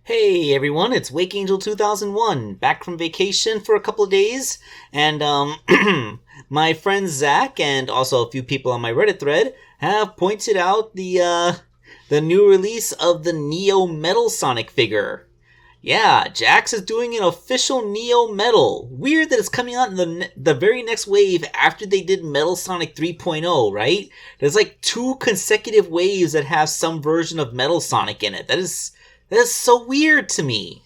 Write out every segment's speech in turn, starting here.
Hey everyone, it's Wakeangel 2001, back from vacation for a couple of days, and my friend Zach and also a few people on my Reddit thread have pointed out the new release of the Neo Metal Sonic figure. Yeah, Jakks is doing an official Neo Metal. Weird that it's coming out in the very next wave after they did Metal Sonic 3.0, right? There's like two consecutive waves that have some version of Metal Sonic in it. That is so weird to me.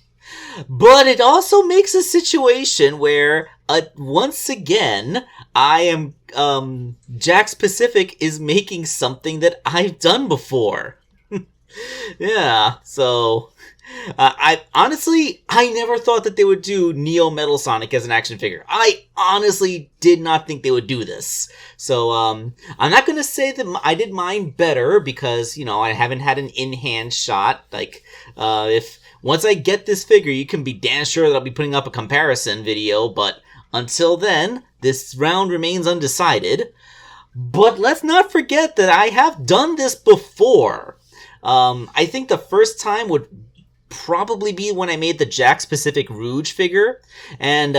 But it also makes a situation where, once again, I am, Jakks Pacific is making something that I've done before. Yeah, so, I never thought that they would do Neo Metal Sonic as an action figure. I honestly did not think they would do this. So, I'm not gonna say that I did mine better because, I haven't had an in-hand shot. If once I get this figure, you can be damn sure that I'll be putting up a comparison video, but until then, this round remains undecided. But let's not forget that I have done this before. I think the first time would probably be when I made the Jakks Pacific Rouge figure. And,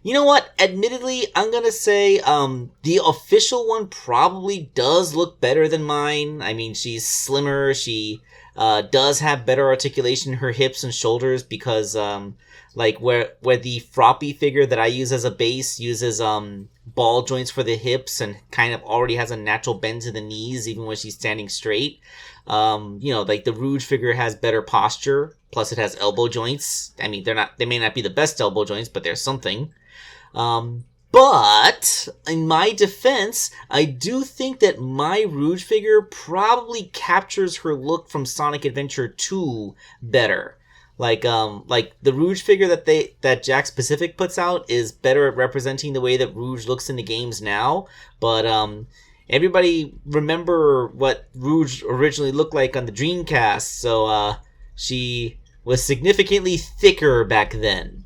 you know what? Admittedly, I'm gonna say, the official one probably does look better than mine. I mean, she's slimmer, she, does have better articulation in her hips and shoulders because, where the Froppy figure that I use as a base uses, ball joints for the hips and kind of already has a natural bend to the knees even when she's standing straight. The Rouge figure has better posture, plus it has elbow joints. I mean, they may not be the best elbow joints, but they're something. But, in my defense, I do think that my Rouge figure probably captures her look from Sonic Adventure 2 better. The Rouge figure that Jakks Pacific puts out is better at representing the way that Rouge looks in the games now, but, everybody remember what Rouge originally looked like on the Dreamcast, so, she was significantly thicker back then.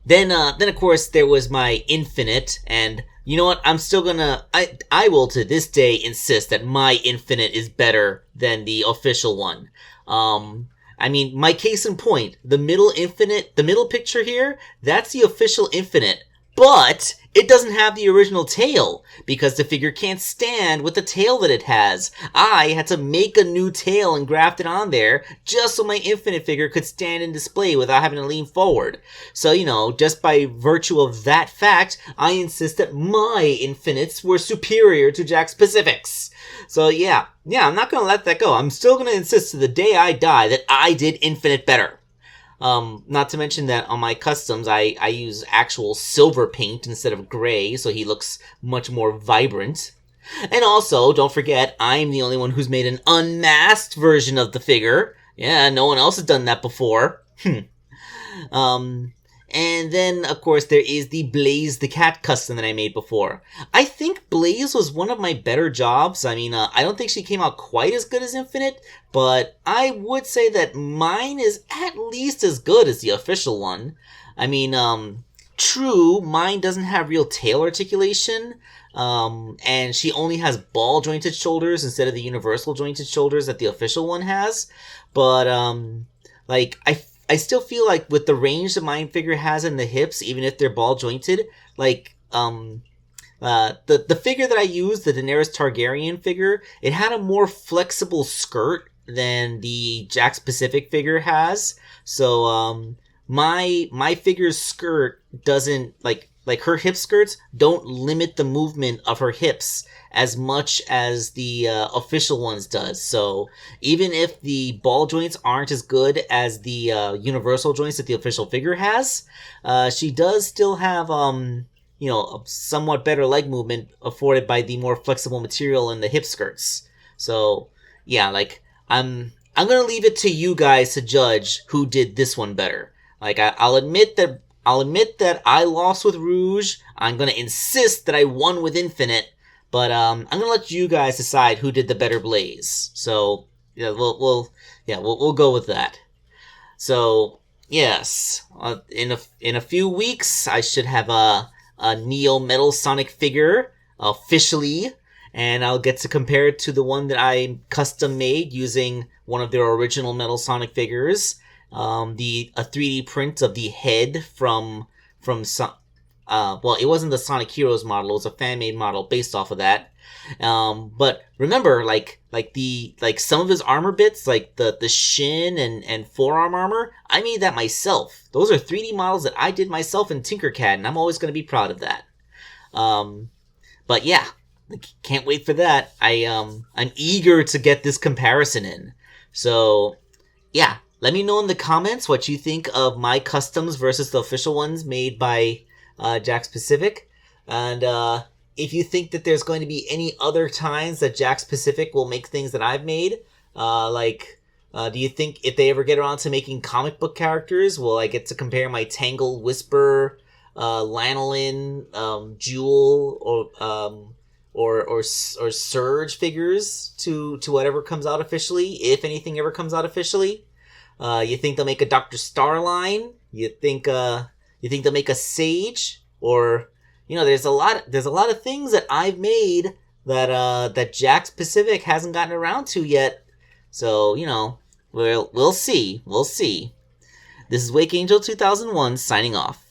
Then of course, there was my Infinite, and you know what? I will to this day insist that my Infinite is better than the official one. My case in point, the middle picture here, that's the official Infinite. But it doesn't have the original tail, because the figure can't stand with the tail that it has. I had to make a new tail and graft it on there, just so my Infinite figure could stand in display without having to lean forward. So, just by virtue of that fact, I insist that my Infinites were superior to Jakks Pacific's. So yeah, I'm not gonna let that go. I'm still gonna insist to the day I die that I did Infinite better. Not to mention that on my customs, I use actual silver paint instead of gray, so he looks much more vibrant. And also, don't forget, I'm the only one who's made an unmasked version of the figure. Yeah, no one else has done that before. And then, of course, there is the Blaze the Cat custom that I made before. I think Blaze was one of my better jobs. I mean, I don't think she came out quite as good as Infinite, but I would say that mine is at least as good as the official one. I mean, true, mine doesn't have real tail articulation, and she only has ball jointed shoulders instead of the universal jointed shoulders that the official one has. But, I still feel like with the range that my figure has in the hips, even if they're ball jointed, the figure that I used, the Daenerys Targaryen figure, it had a more flexible skirt than the Jakks Pacific figure has. So, my figure's skirt doesn't, her hip skirts don't limit the movement of her hips as much as the official ones does. So even if the ball joints aren't as good as the universal joints that the official figure has, she does still have a somewhat better leg movement afforded by the more flexible material in the hip skirts. So yeah, I'm gonna leave it to you guys to judge who did this one better. I'll admit that I lost with Rouge. I'm gonna insist that I won with Infinite, but I'm gonna let you guys decide who did the better Blaze. So yeah, we'll go with that. So yes, in a few weeks I should have a Neo Metal Sonic figure officially, and I'll get to compare it to the one that I custom made using one of their original Metal Sonic figures, a 3D print of the head from well, it wasn't the Sonic Heroes model, it was a fan-made model based off of that. But remember, like some of his armor bits, like the shin and forearm armor, I made that myself. Those are 3D models that I did myself in Tinkercad, and I'm always going to be proud of that. But yeah, can't wait for that. I'm eager to get this comparison in. So yeah, let me know in the comments what you think of my customs versus the official ones made by Jakks Pacific. And if you think that there's going to be any other times that Jakks Pacific will make things that I've made, do you think if they ever get around to making comic book characters, will I get to compare my Tangle, Whisper, Lanolin, Jewel, or Surge figures to whatever comes out officially, if anything ever comes out officially? You think they'll make a Dr. Starline? You think they'll make a Sage? Or, there's a lot of things that I've made that Jakks Pacific hasn't gotten around to yet. So, we'll see. We'll see. This is Wakeangel 2001 signing off.